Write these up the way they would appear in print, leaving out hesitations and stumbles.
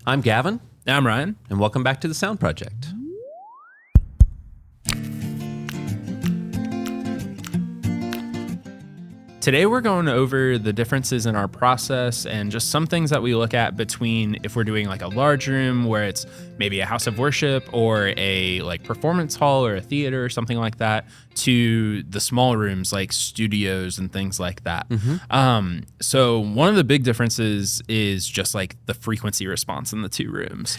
I'm Gavin. I'm Ryan. And welcome back to the S.O.U.N.D Project. Today we're going over the differences in our process and just some things that we look at between if we're doing like a large room where it's maybe a house of worship or a like performance hall or a theater or something like that to the small rooms like studios and things like that. So one of the big differences is just like the frequency response in the two rooms.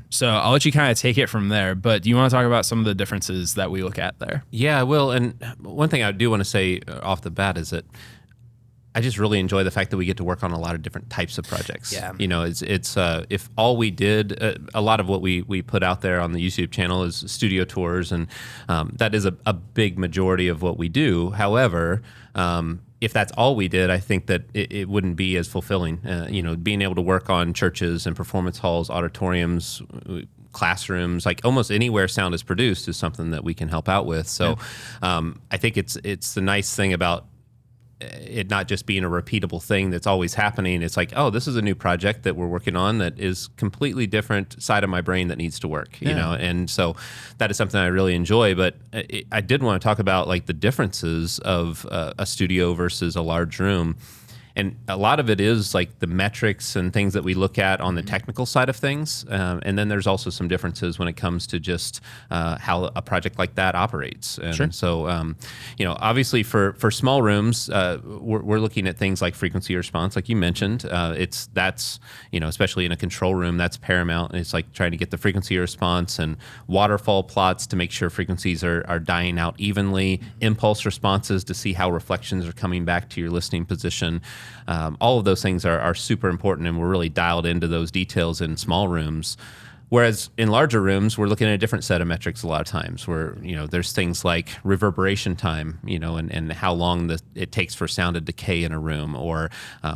So I'll let you kind of take it from there, but do you want to talk about some of the differences that we look at there? Yeah, I will. And one thing I do want to say off the bat is that I just really enjoy the fact that we get to work on a lot of different types of projects. Yeah. You know, it's if all we did, a lot of what we put out there on the YouTube channel is studio tours, and that is a big majority of what we do. However, if that's all we did, I think that it wouldn't be as fulfilling. You know, being able to work on churches and performance halls, auditoriums, classrooms, like almost anywhere sound is produced is something that we can help out with. So I think it's the nice thing about it not just being a repeatable thing that's always happening. It's like, oh, this is a new project that we're working on that is completely different side of my brain that needs to work, you know? And so that is something I really enjoy. But I did want to talk about like the differences of a studio versus a large room. And a lot of it is like the metrics and things that we look at on the technical side of things. And then there's also some differences when it comes to just how a project like that operates. And so, you know, obviously for small rooms, we're looking at things like frequency response, like you mentioned. That's, you know, especially in a control room, that's paramount. It's like trying to get the frequency response and waterfall plots to make sure frequencies are dying out evenly, impulse responses to see how reflections are coming back to your listening position. All of those things are super important, and we're really dialed into those details in small rooms. Whereas in larger rooms, we're looking at a different set of metrics a lot of times where, you know, there's things like reverberation time, you know, and how long it takes for sound to decay in a room. Or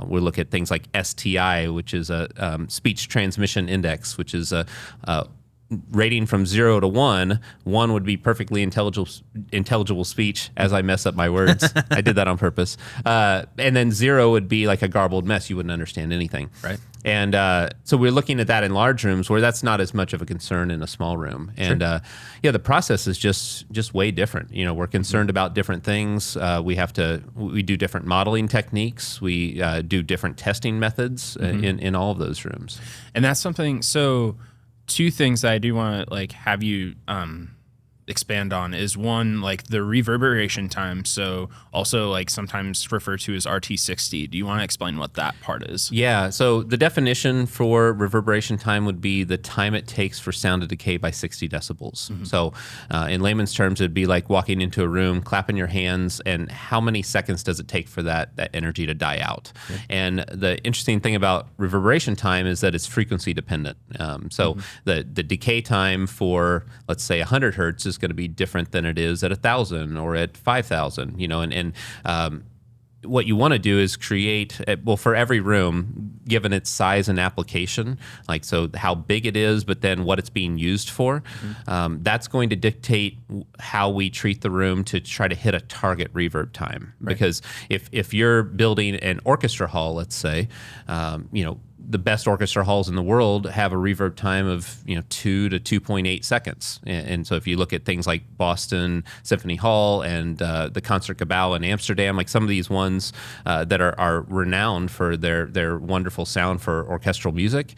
we look at things like STI, which is a speech transmission index, which is a rating from 0 to 1. 1 would be perfectly intelligible speech as I mess up my words. I did that on purpose. And then 0 would be like a garbled mess. You wouldn't understand anything. Right. And so we're looking at that in large rooms where that's not as much of a concern in a small room. And yeah, the process is just way different. You know, we're concerned about different things. We do different modeling techniques. We do different testing methods in all of those rooms. And that's something, so two things that I do want to like have you expand on is one, like the reverberation time. So also like sometimes referred to as RT60. Do you want to explain what that part is? Yeah. So the definition for reverberation time would be the time it takes for sound to decay by 60 decibels. So in layman's terms, it'd be like walking into a room, clapping your hands, and how many seconds does it take for that energy to die out? And the interesting thing about reverberation time is that it's frequency dependent. So the decay time for, let's say, 100 hertz is going to be different than it is at 1,000 or at 5,000, you know, and what you want to do is create, well, for every room, given its size and application, like so how big it is, but then what it's being used for, that's going to dictate how we treat the room to try to hit a target reverb time. Because if you're building an orchestra hall, let's say, you know, the best orchestra halls in the world have a reverb time of 2 to 2.8 seconds. And so if you look at things like Boston Symphony Hall and the Concertgebouw in Amsterdam, like some of these ones that are renowned for their wonderful sound for orchestral music,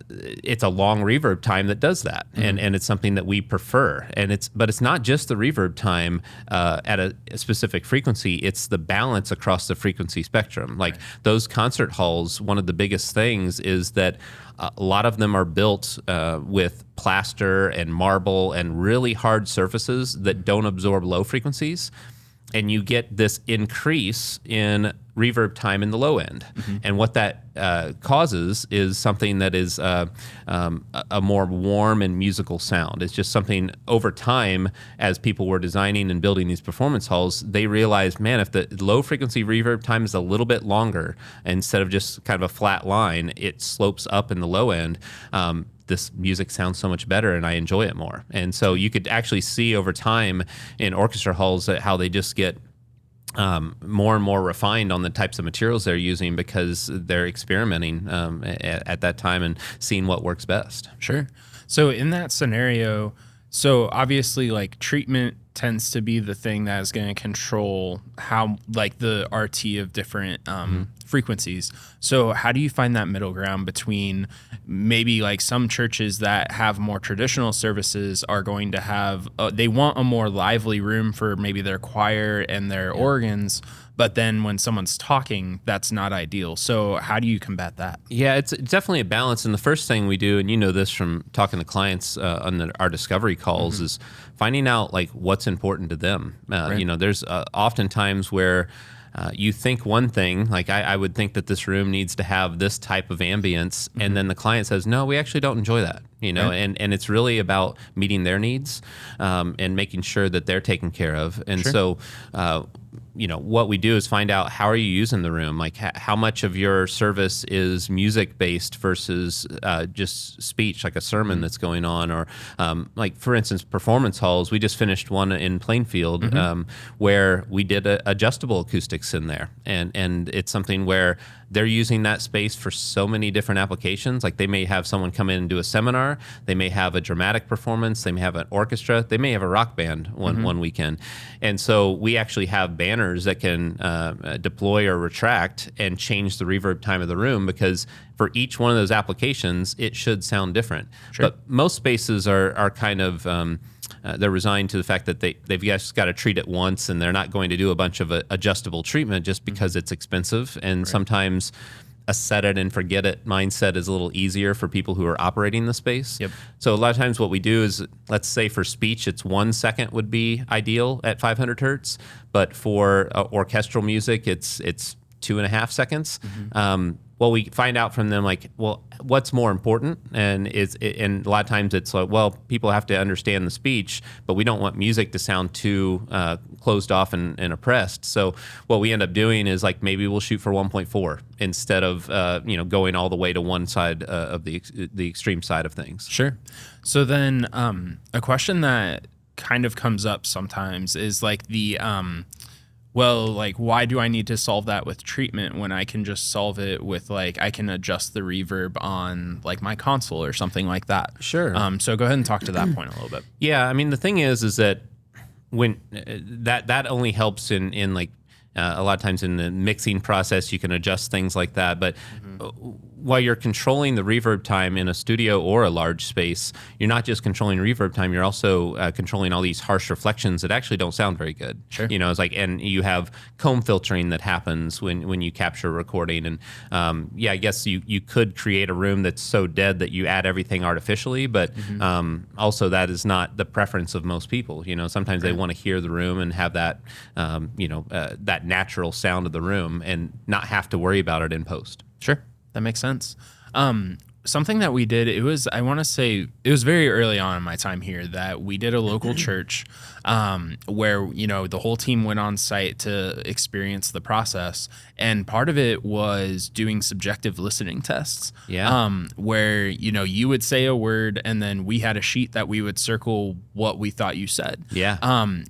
it's a long reverb time that does that, and it's something that we prefer. But it's not just the reverb time at a specific frequency; it's the balance across the frequency spectrum. Like those concert halls, one of the biggest things is that a lot of them are built with plaster and marble and really hard surfaces that don't absorb low frequencies. And you get this increase in reverb time in the low end. And what that causes is something that is a more warm and musical sound. It's just something over time, as people were designing and building these performance halls, they realized, man, if the low frequency reverb time is a little bit longer, instead of just kind of a flat line, it slopes up in the low end. This music sounds so much better and I enjoy it more. And so you could actually see over time in orchestra halls that how they just get more and more refined on the types of materials they're using because they're experimenting at that time and seeing what works best. Sure. So in that scenario, so obviously like treatment tends to be the thing that is going to control how like the RT of different frequencies. So how do you find that middle ground between maybe like some churches that have more traditional services are going to have, they want a more lively room for maybe their choir and their organs, but then when someone's talking, that's not ideal. So how do you combat that? Yeah, it's definitely a balance. And the first thing we do, and you know this from talking to clients on our discovery calls, is finding out like what's important to them. Right. You know, there's often times where you think one thing, like I would think that this room needs to have this type of ambience, and then the client says, no, we actually don't enjoy that. You know, Right. and it's really about meeting their needs and making sure that they're taken care of. And Sure. so, you know, what we do is find out how are you using the room? Like how much of your service is music based versus just speech, like a sermon that's going on, or like for instance, performance halls. We just finished one in Plainfield where we did adjustable acoustics in there, and it's something where they're using that space for so many different applications. Like they may have someone come in and do a seminar, they may have a dramatic performance, they may have an orchestra, they may have a rock band one weekend. And so we actually have banners that can deploy or retract and change the reverb time of the room, because for each one of those applications, it should sound different. Sure. But most spaces are kind of they're resigned to the fact that they've just got to treat it once, and they're not going to do a bunch of adjustable treatment just because it's expensive. And sometimes a set it and forget it mindset is a little easier for people who are operating the space. Yep. So a lot of times what we do is, let's say for speech, it's 1 second would be ideal at 500 hertz, but for orchestral music, it's 2.5 seconds. Well, we find out from them, like, well, what's more important? And and a lot of times it's like, well, people have to understand the speech, but we don't want music to sound too closed off and oppressed. So what we end up doing is like, maybe we'll shoot for 1.4 instead of going all the way to one side of the extreme side of things. Sure. So then a question that kind of comes up sometimes is like well, like, why do I need to solve that with treatment when I can just solve it with, like, I can adjust the reverb on, like, my console or something like that? Sure. So go ahead and talk to that point a little bit. Yeah, I mean, the thing is that when that only helps in like a lot of times in the mixing process, you can adjust things like that. But while you're controlling the reverb time in a studio or a large space, you're not just controlling reverb time, you're also controlling all these harsh reflections that actually don't sound very good. Sure. You know, it's like, and you have comb filtering that happens when you capture a recording. And I guess you could create a room that's so dead that you add everything artificially, but also that is not the preference of most people. You know, sometimes they want to hear the room and have that, that natural sound of the room and not have to worry about it in post. Sure. That makes sense. Something that we did, I want to say it was very early on in my time here that we did a local church where, the whole team went on site to experience the process. And part of it was doing subjective listening tests. Yeah. Where, you would say a word and then we had a sheet that we would circle what we thought you said. Yeah.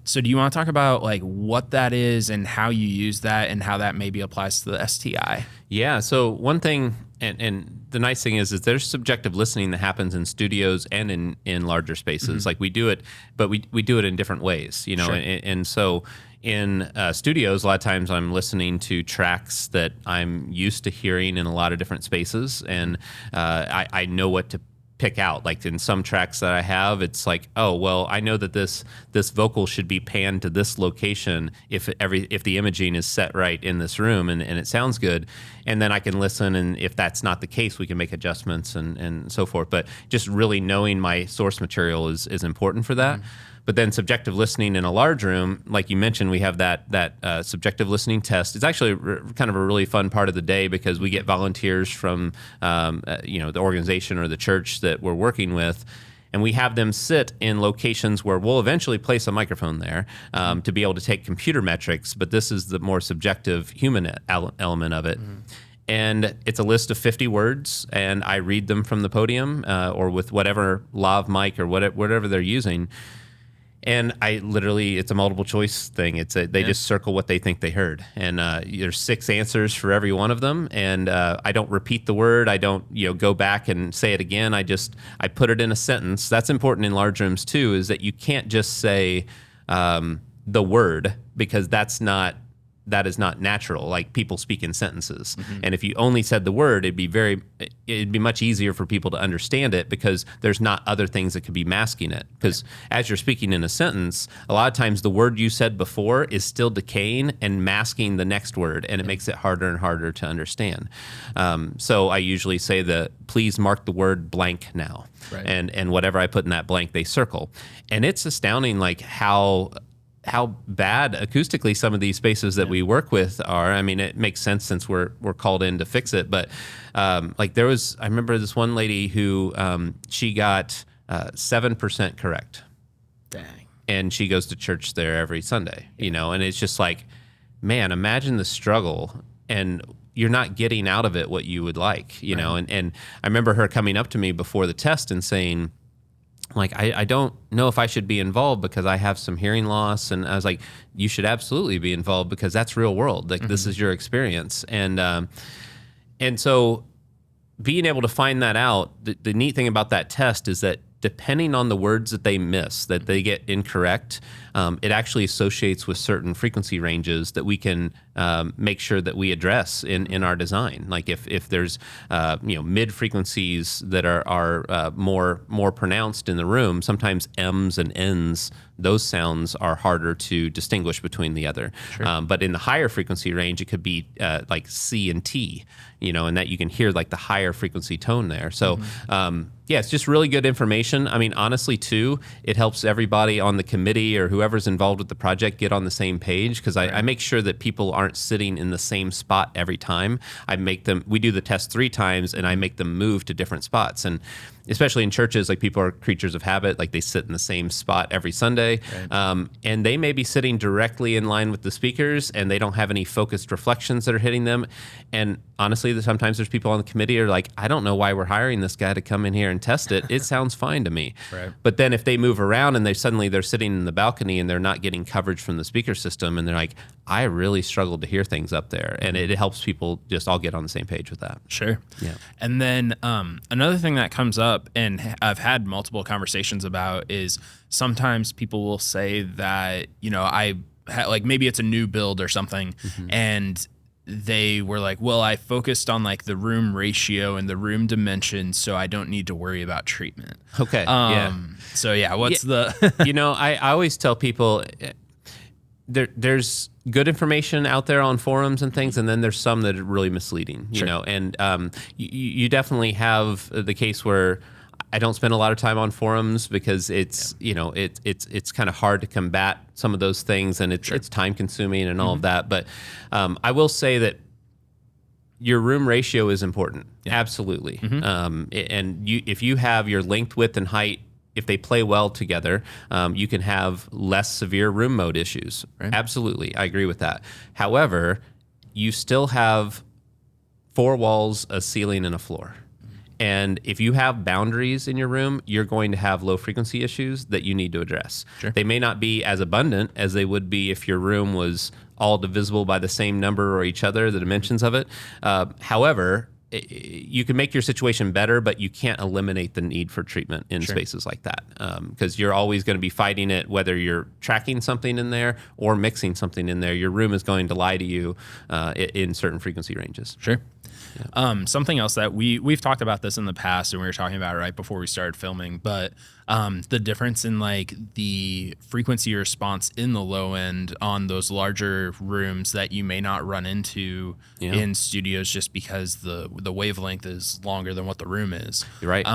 So do you want to talk about like what that is and how you use that and how that maybe applies to the STI? Yeah. So one thing, and the nice thing is there's subjective listening that happens in studios and in larger spaces. Like we do it, but we do it in different ways, Sure. and so in studios, a lot of times I'm listening to tracks that I'm used to hearing in a lot of different spaces, and I know what to pick out. Like in some tracks that I have, it's like, oh, well, I know that this vocal should be panned to this location if the imaging is set right in this room and it sounds good. And then I can listen, and if that's not the case, we can make adjustments and so forth. But just really knowing my source material is important for that. But then subjective listening in a large room, like you mentioned, we have that subjective listening test. It's actually kind of a really fun part of the day because we get volunteers from the organization or the church that we're working with, and we have them sit in locations where we'll eventually place a microphone there to be able to take computer metrics. But this is the more subjective human element of it. And it's a list of 50 words, and I read them from the podium or with whatever lav mic or whatever they're using. And it's a multiple choice thing. They just circle what they think they heard. And there's 6 answers for every one of them. And I don't repeat the word. I don't, go back and say it again. I put it in a sentence. That's important in large rooms too, is that you can't just say the word, because that is not natural. Like, people speak in sentences. And if you only said the word, it'd be much easier for people to understand it, because there's not other things that could be masking it. Because as you're speaking in a sentence, a lot of times the word you said before is still decaying and masking the next word, and it makes it harder and harder to understand. So I usually say please mark the word blank now. Right. And whatever I put in that blank, they circle. And it's astounding, like, how bad acoustically some of these spaces that we work with are. I mean, it makes sense since we're called in to fix it. But I remember this one lady who she got 7% correct. Dang. And she goes to church there every Sunday, and it's just like, man, imagine the struggle, and you're not getting out of it what you would like, know. And I remember her coming up to me before the test and saying, like, I don't know if I should be involved because I have some hearing loss. And I was like, you should absolutely be involved, because that's real world. Like, this is your experience. And so being able to find that out, the neat thing about that test is that depending on the words that they miss, that they get incorrect, it actually associates with certain frequency ranges that we can make sure that we address in our design. Like, if there's mid frequencies that are more pronounced in the room, sometimes M's and N's, those sounds are harder to distinguish between the other. Sure. But in the higher frequency range, it could be like C and T, and that you can hear like the higher frequency tone there. So it's just really good information. I mean, honestly too, it helps everybody on the committee or whoever's involved with the project get on the same page, because I make sure that people aren't sitting in the same spot every time. We do the test 3 times, and I make them move to different spots. And especially in churches, like, people are creatures of habit, like they sit in the same spot every Sunday. Right. And they may be sitting directly in line with the speakers, and they don't have any focused reflections that are hitting them. And honestly, sometimes there's people on the committee who are like, I don't know why we're hiring this guy to come in here and test it. It sounds fine to me. Right. But then if they move around and they're sitting in the balcony and they're not getting coverage from the speaker system, and they're like, I really struggled to hear things up there. And it helps people just all get on the same page with that. Sure. Yeah. And then another thing that comes up, and I've had multiple conversations about, is sometimes people will say that, like, maybe it's a new build or something, and they were like, well, I focused on like the room ratio and the room dimensions, so I don't need to worry about treatment. Okay. So what's the I always tell people there's good information out there on forums and things, and then there's some that are really misleading, and you definitely have the case where I don't spend a lot of time on forums, because it's it's kind of hard to combat some of those things, and it's time consuming and all of that. But I will say that your room ratio is important, absolutely. And if you have your length, width, and height, if they play well together, you can have less severe room mode issues. Right. Absolutely, I agree with that. However, you still have 4 walls, a ceiling, and a floor. And if you have boundaries in your room, you're going to have low frequency issues that you need to address. Sure. They may not be as abundant as they would be if your room was all divisible by the same number or each other, the dimensions of it. However, you can make your situation better, but you can't eliminate the need for treatment in spaces like that, because you're always going to be fighting it, whether you're tracking something in there or mixing something in there. Your room is going to lie to you in certain frequency ranges. Sure. Yeah. Something else that we've talked about this in the past, and we were talking about it right before we started filming, but the difference in like the frequency response in the low end on those larger rooms that you may not run into in studios, just because the wavelength is longer than what the room is. You're right.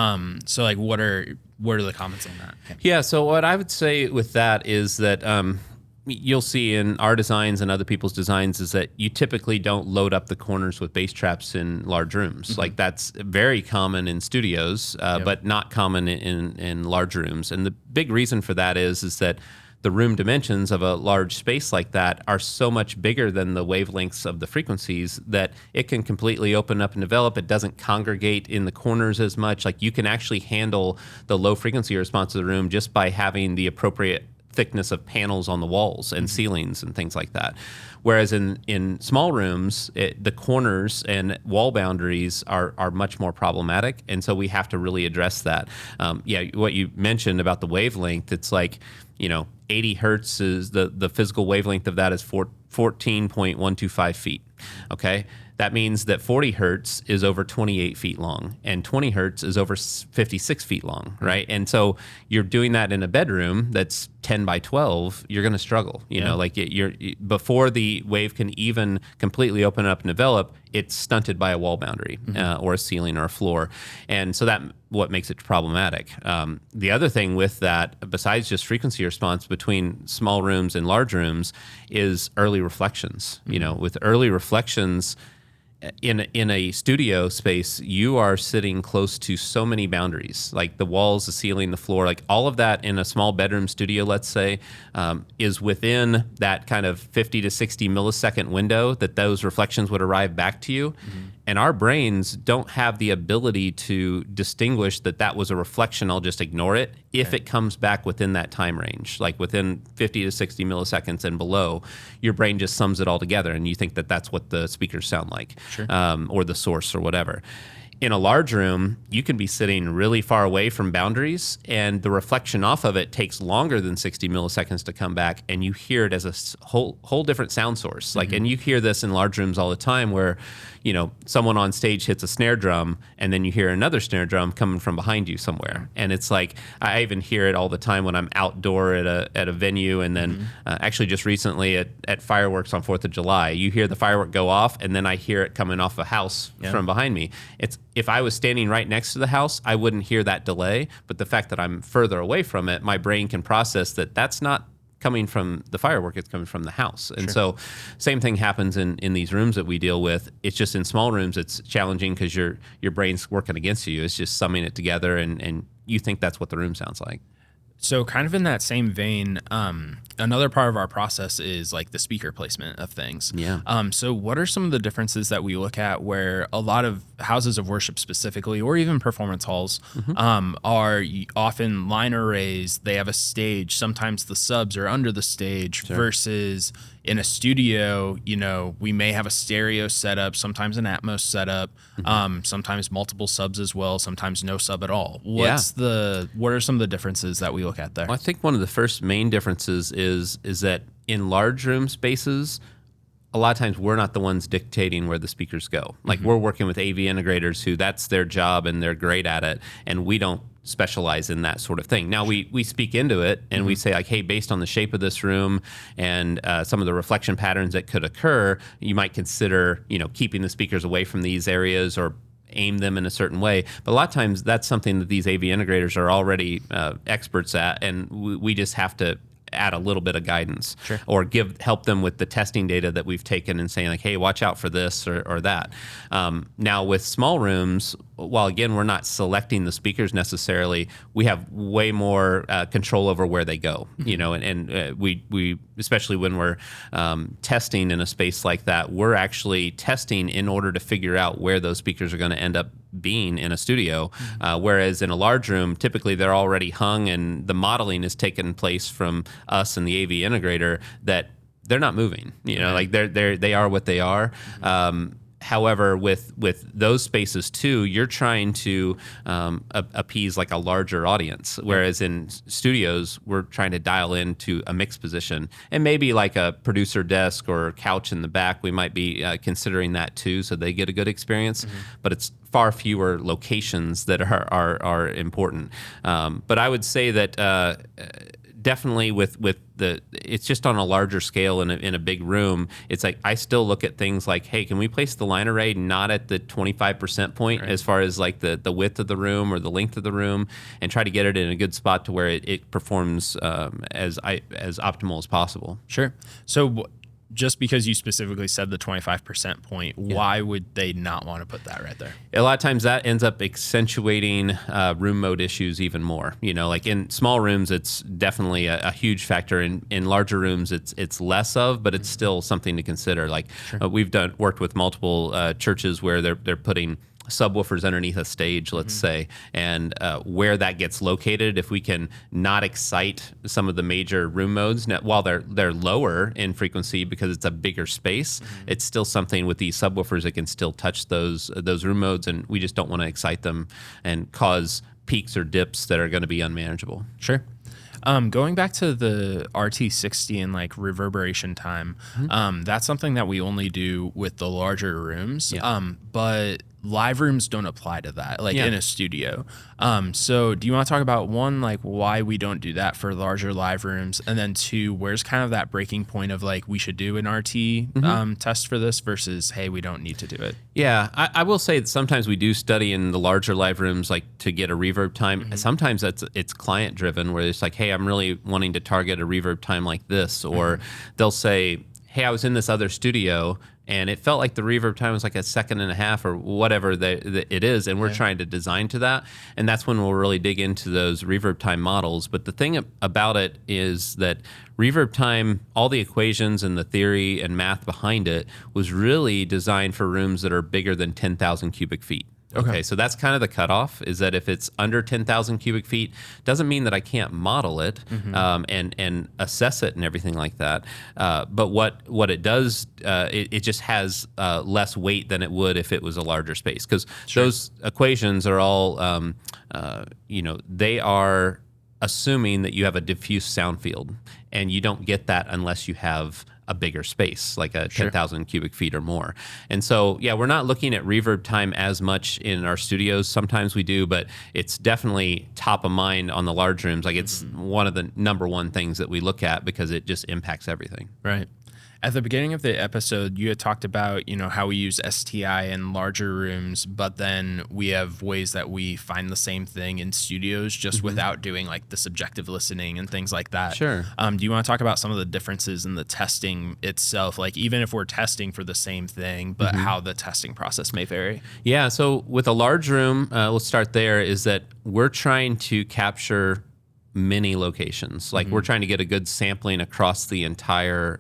So like, what are the comments on that? Yeah. So what I would say with that is that you'll see in our designs and other people's designs is that you typically don't load up the corners with bass traps in large rooms. Like, that's very common in studios, but not common in large rooms. And the big reason for that is that the room dimensions of a large space like that are so much bigger than the wavelengths of the frequencies that it can completely open up and develop. It doesn't congregate in the corners as much. Like, you can actually handle the low frequency response of the room just by having the appropriate thickness of panels on the walls and ceilings and things like that. Whereas in small rooms, the corners and wall boundaries are much more problematic, and so we have to really address that. What you mentioned about the wavelength, it's like, 80 hertz is the physical wavelength of that is 14.125 feet. Okay. That means that 40 hertz is over 28 feet long, and 20 hertz is over 56 feet long, right? And so you're doing that in a bedroom that's 10 by 12, you're going to struggle. Before the wave can even completely open up and develop, it's stunted by a wall boundary or a ceiling or a floor. And so that what makes it problematic. The other thing with that, besides just frequency response between small rooms and large rooms, is early reflections. With early reflections, in a studio space, you are sitting close to so many boundaries, like the walls, the ceiling, the floor, like all of that in a small bedroom studio, let's say, is within that kind of 50 to 60 millisecond window that those reflections would arrive back to you. And our brains don't have the ability to distinguish that was a reflection, I'll just ignore it, if it comes back within that time range, like within 50 to 60 milliseconds and below. Your brain just sums it all together, and you think that that's what the speakers sound like, or the source or whatever. In a large room, you can be sitting really far away from boundaries, and the reflection off of it takes longer than 60 milliseconds to come back, and you hear it as a whole different sound source. And you hear this in large rooms all the time, where someone on stage hits a snare drum, and then you hear another snare drum coming from behind you somewhere. And it's like, I even hear it all the time when I'm outdoor at a venue, and then actually just recently at fireworks on 4th of July, you hear the firework go off, and then I hear it coming off a house from behind me. If I was standing right next to the house, I wouldn't hear that delay. But the fact that I'm further away from it, my brain can process that that's not coming from the firework, it's coming from the house. And so same thing happens in these rooms that we deal with. It's just in small rooms, it's challenging because your brain's working against you. It's just summing it together, and you think that's what the room sounds like. So kind of in that same vein, another part of our process is like the speaker placement of things. So what are some of the differences that we look at where a lot of houses of worship specifically, or even performance halls, are often line arrays? They have a stage. Sometimes the subs are under the stage versus in a studio, we may have a stereo setup, sometimes an Atmos setup, sometimes multiple subs as well, sometimes no sub at all. What are some of the differences that we look at there? Well, I think one of the first main differences is that in large room spaces, a lot of times we're not the ones dictating where the speakers go. Like we're working with AV integrators who that's their job and they're great at it, and we don't specialize in that sort of thing. Now we speak into it and we say like, hey, based on the shape of this room and some of the reflection patterns that could occur, you might consider keeping the speakers away from these areas or aim them in a certain way. But a lot of times that's something that these AV integrators are already experts at, and we just have to add a little bit of guidance or help them with the testing data that we've taken and saying like, hey, watch out for this or that. Now with small rooms, while again, we're not selecting the speakers necessarily, we have way more control over where they go, and we, especially when we're testing in a space like that, we're actually testing in order to figure out where those speakers are going to end up being in a studio, whereas in a large room, typically they're already hung and the modeling is taking place from us and the AV integrator that they're not moving. Like they are what they are. However, with those spaces too, you're trying to appease like a larger audience, whereas in studios, we're trying to dial into a mixed position, and maybe like a producer desk or couch in the back, we might be considering that too, so they get a good experience. But it's far fewer locations that are important. But I would say that definitely with it's just on a larger scale in a big room. It's like I still look at things like, hey, can we place the line array not at the 25% point as far as like the width of the room or the length of the room, and try to get it in a good spot to where it performs as optimal as possible. Sure. So just because you specifically said the 25% point, why would they not want to put that right there? A lot of times that ends up accentuating room mode issues even more. Like in small rooms, it's definitely a huge factor. In larger rooms, it's less of, but it's still something to consider. Like we've worked with multiple churches where they're putting subwoofers underneath a stage, let's say, and where that gets located, if we can not excite some of the major room modes while they're lower in frequency because it's a bigger space, it's still something with these subwoofers that can still touch those room modes, and we just don't want to excite them and cause peaks or dips that are going to be unmanageable. Sure. Going back to the RT60 and like reverberation time, that's something that we only do with the larger rooms. But live rooms don't apply to that, like in a studio. So do you want to talk about one, like why we don't do that for larger live rooms? And then two, where's kind of that breaking point of like, we should do an RT test for this versus, hey, we don't need to do it? Yeah, I will say that sometimes we do study in the larger live rooms, like to get a reverb time. Sometimes it's client driven where it's like, hey, I'm really wanting to target a reverb time like this. Or they'll say, hey, I was in this other studio and it felt like the reverb time was like a second and a half or whatever it is, and we're trying to design to that. And that's when we'll really dig into those reverb time models. But the thing about it is that reverb time, all the equations and the theory and math behind it was really designed for rooms that are bigger than 10,000 cubic feet. Okay, so that's kind of the cutoff, is that if it's under 10,000 cubic feet, doesn't mean that I can't model it and assess it and everything like that. But what it does, it just has less weight than it would if it was a larger space, because those equations are all, they are assuming that you have a diffuse sound field, and you don't get that unless you have a bigger space, like a 10,000 cubic feet or more. And so, we're not looking at reverb time as much in our studios. Sometimes we do, but it's definitely top of mind on the large rooms. Like it's one of the number one things that we look at because it just impacts everything. Right. At the beginning of the episode, you had talked about, how we use STI in larger rooms, but then we have ways that we find the same thing in studios just without doing like the subjective listening and things like that. Sure. Do you want to talk about some of the differences in the testing itself? Like even if we're testing for the same thing, but how the testing process may vary? Yeah. So with a large room, let's start there, is that we're trying to capture many locations. Like we're trying to get a good sampling across the entire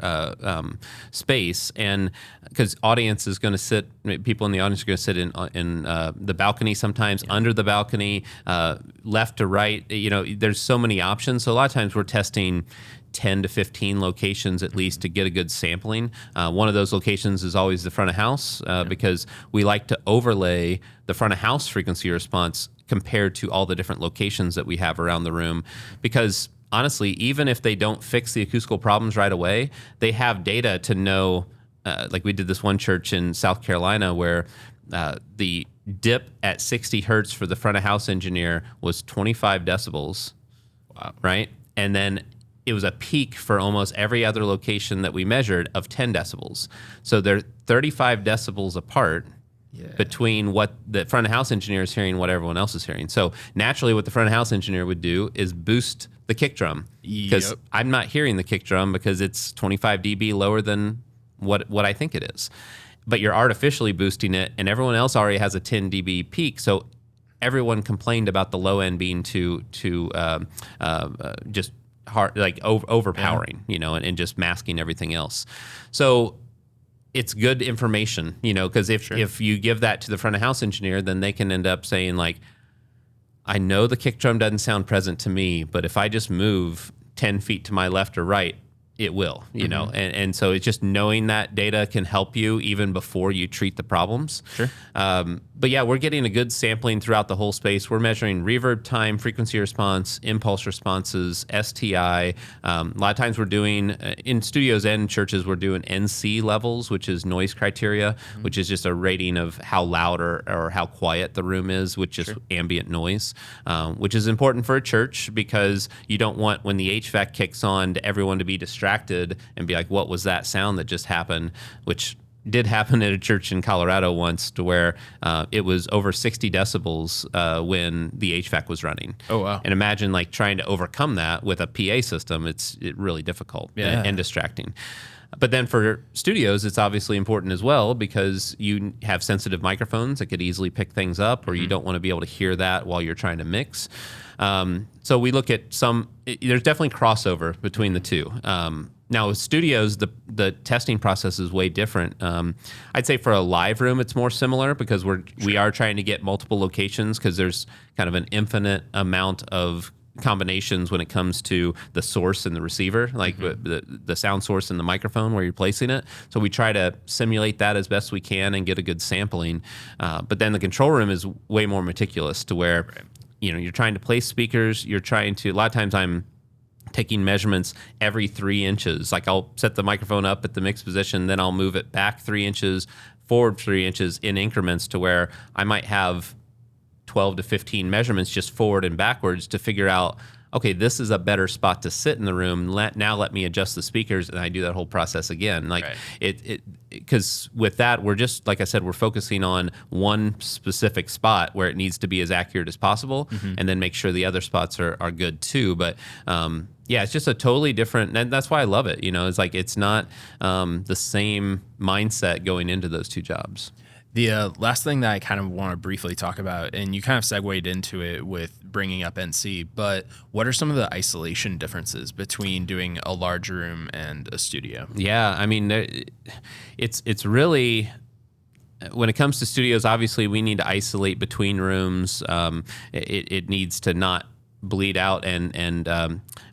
space, and because audience is going to sit, people in the audience are going to sit in the balcony sometimes, under the balcony, left to right. There's so many options. So a lot of times we're testing 10 to 15 locations at least to get a good sampling. One of those locations is always the front of house because we like to overlay the front of house frequency response compared to all the different locations that we have around the room. Because honestly, even if they don't fix the acoustical problems right away, they have data to know, like we did this one church in South Carolina where the dip at 60 hertz for the front of house engineer was 25 decibels. Wow. Right? And then it was a peak for almost every other location that we measured of 10 decibels. So they're 35 decibels apart between what the front of house engineer is hearing and what everyone else is hearing. So naturally what the front of house engineer would do is boost the kick drum, because I'm not hearing the kick drum because it's 25 dB lower than what I think it is. But you're artificially boosting it, and everyone else already has a 10 dB peak. So everyone complained about the low end being too just hard, like overpowering, and just masking everything else. So it's good information, because if you give that to the front of house engineer, then they can end up saying like, I know the kick drum doesn't sound present to me, but if I just move 10 feet to my left or right, it will, and so it's just knowing that data can help you even before you treat the problems. Sure. But we're getting a good sampling throughout the whole space. We're measuring reverb time, frequency response, impulse responses, STI. A lot of times we're doing, in studios and churches, we're doing NC levels, which is noise criteria, which is just a rating of how loud or how quiet the room is, which is ambient noise, which is important for a church because you don't want, when the HVAC kicks on, everyone to be distracted and be like, what was that sound that just happened? Which did happen at a church in Colorado once, to where it was over 60 decibels when the HVAC was running. Oh, wow. And imagine like trying to overcome that with a PA system. It's really difficult and distracting. But then for studios, it's obviously important as well because you have sensitive microphones that could easily pick things up, or you don't want to be able to hear that while you're trying to mix. So we look at there's definitely crossover between the two. Now with studios, the testing process is way different. I'd say for a live room, it's more similar because we are trying to get multiple locations because there's kind of an infinite amount of combinations when it comes to the source and the receiver, like the sound source and the microphone where you're placing it. So we try to simulate that as best we can and get a good sampling. But then the control room is way more meticulous to where, you're trying to place speakers. You're trying to, a lot of times I'm taking measurements every 3 inches. Like I'll set the microphone up at the mix position, then I'll move it back 3 inches, forward 3 inches in increments to where I might have 12 to 15 measurements just forward and backwards to figure out, okay, this is a better spot to sit in the room. Now let me adjust the speakers, and I do that whole process again. Like because with that, we're just, like I said, we're focusing on one specific spot where it needs to be as accurate as possible, and then make sure the other spots are good too. But it's just a totally different, and that's why I love it. It's like it's not the same mindset going into those two jobs. The last thing that I kind of want to briefly talk about, and you kind of segued into it with bringing up NC, but what are some of the isolation differences between doing a large room and a studio? Yeah, I mean, it's really, when it comes to studios, obviously we need to isolate between rooms. It needs to not bleed out and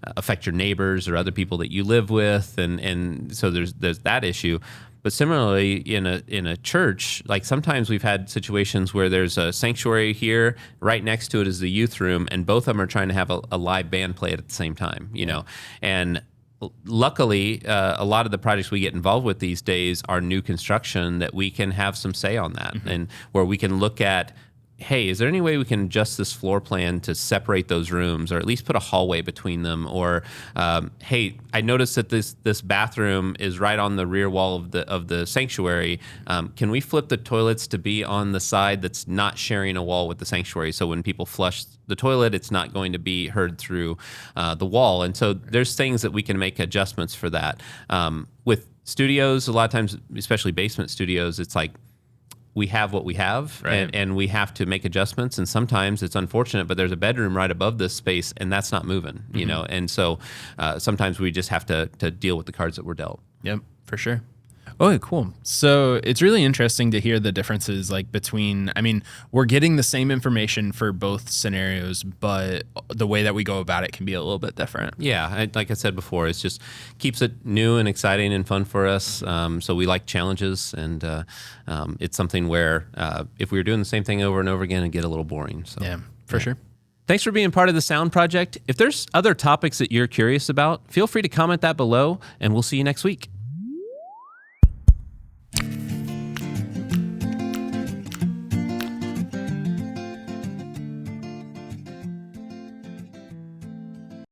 affect your neighbors or other people that you live with, and so there's that issue. But similarly, in a church, like sometimes we've had situations where there's a sanctuary here, right next to it is the youth room, and both of them are trying to have a live band play at the same time, And luckily, a lot of the projects we get involved with these days are new construction that we can have some say on that, and where we can look at, hey, is there any way we can adjust this floor plan to separate those rooms, or at least put a hallway between them? Or, hey, I noticed that this bathroom is right on the rear wall of the sanctuary. Can we flip the toilets to be on the side that's not sharing a wall with the sanctuary? So when people flush the toilet, it's not going to be heard through the wall. And so there's things that we can make adjustments for that. With studios, a lot of times, especially basement studios, it's like, we have what we have, and we have to make adjustments. And sometimes it's unfortunate, but there's a bedroom right above this space, and that's not moving, And so sometimes we just have to deal with the cards that we're dealt. Yep, for sure. Oh, cool. So it's really interesting to hear the differences between, we're getting the same information for both scenarios, but the way that we go about it can be a little bit different. Yeah. Like I said before, it's just keeps it new and exciting and fun for us. So we like challenges, and it's something where if we were doing the same thing over and over again, it'd get a little boring. So yeah, for sure. Thanks for being part of the S.O.U.N.D Project. If there's other topics that you're curious about, feel free to comment that below, and we'll see you next week.